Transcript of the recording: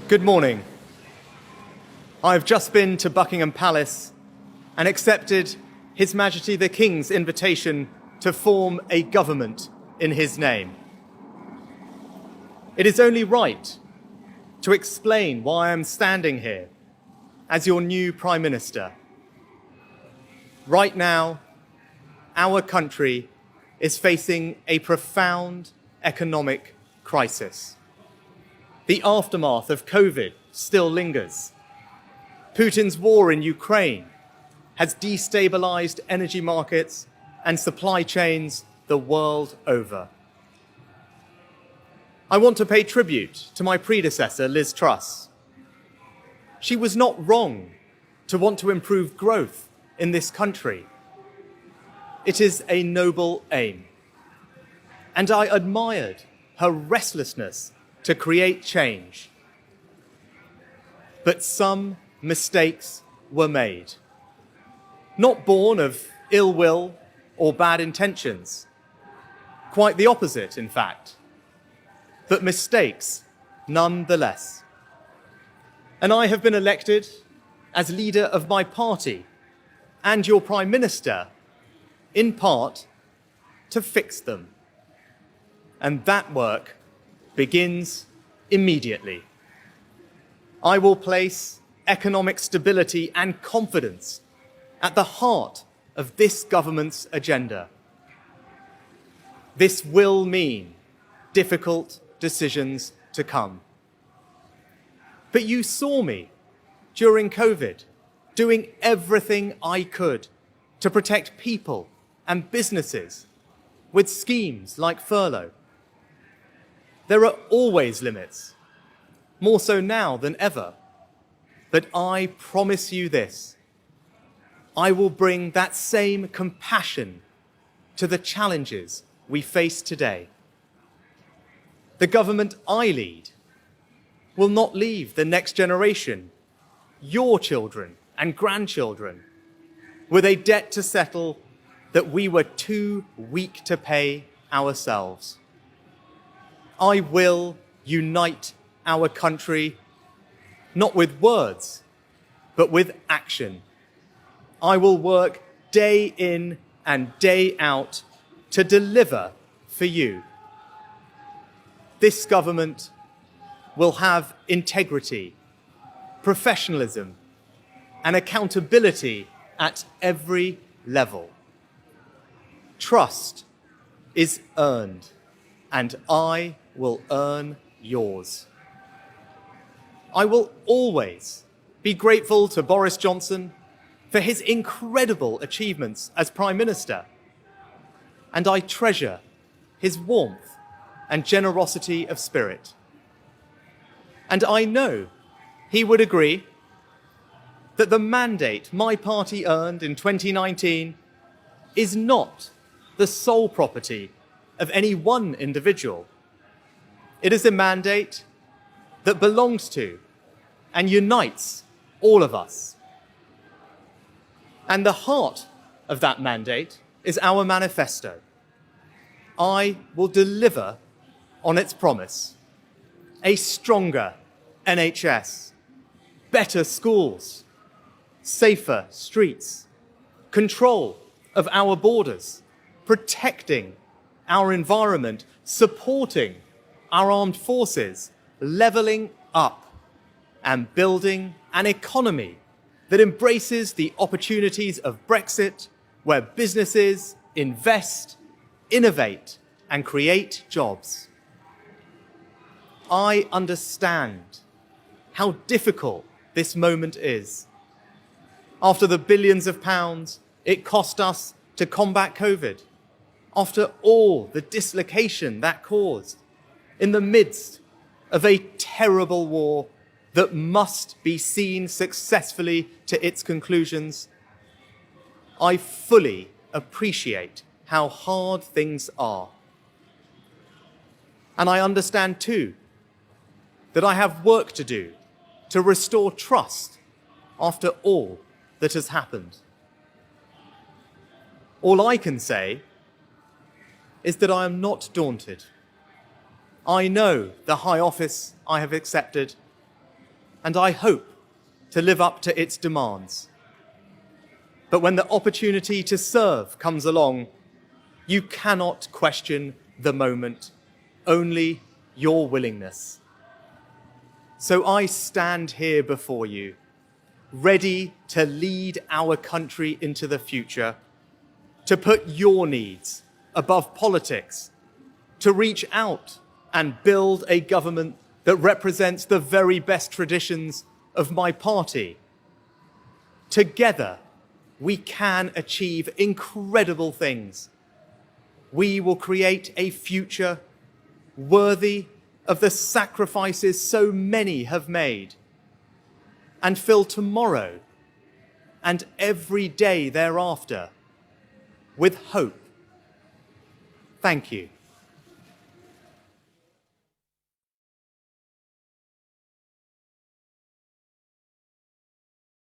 Good morning. I have just been to Buckingham Palace and accepted His Majesty the King's invitation to form a government in his name. It is only right to explain why I am standing here as your new Prime Minister. Right now, our country is facing a profound economic crisis. The aftermath of COVID still lingers. Putin's war in Ukraine has destabilized energy markets and supply chains the world over. I want to pay tribute to my predecessor, Liz Truss. She was not wrong to want to improve growth in this country. It is a noble aim. And I admired her restlessness to create change. But some mistakes were made, not born of ill will or bad intentions. Quite the opposite, in fact, but mistakes nonetheless. And I have been elected as leader of my party and your Prime Minister, in part, to fix them. And that work begins immediately. I will place economic stability and confidence at the heart of this government's agenda. This will mean difficult decisions to come. But you saw me during COVID doing everything I could to protect people and businesses with schemes like furlough. There are always limits, more so now than ever. But I promise you this, I will bring that same compassion to the challenges we face today. The government I lead will not leave the next generation, your children and grandchildren, with a debt to settle that we were too weak to pay ourselves. I will unite our country, not with words, but with action. I will work day in and day out to deliver for you. This government will have integrity, professionalism, and accountability at every level. Trust is earned, and I will earn yours. I will always be grateful to Boris Johnson for his incredible achievements as Prime Minister, and I treasure his warmth and generosity of spirit. And I know he would agree that the mandate my party earned in 2019 is not the sole property of any one individual. It is a mandate that belongs to and unites all of us. And the heart of that mandate is our manifesto. I will deliver on its promise: a stronger NHS, better schools, safer streets, control of our borders, protecting our environment, supporting our armed forces, levelling up, and building an economy that embraces the opportunities of Brexit, where businesses invest, innovate, and create jobs. I understand how difficult this moment is. After the billions of pounds it cost us to combat COVID, after all the dislocation that caused, in the midst of a terrible war that must be seen successfully to its conclusions, I fully appreciate how hard things are. And I understand too that I have work to do to restore trust after all that has happened. All I can say is that I am not daunted. I know the high office I have accepted, and I hope to live up to its demands. But when the opportunity to serve comes along, you cannot question the moment, only your willingness. So I stand here before you, ready to lead our country into the future, to put your needs above politics, to reach out and build a government that represents the very best traditions of my party. Together, we can achieve incredible things. We will create a future worthy of the sacrifices so many have made, and fill tomorrow and every day thereafter with hope. Thank you.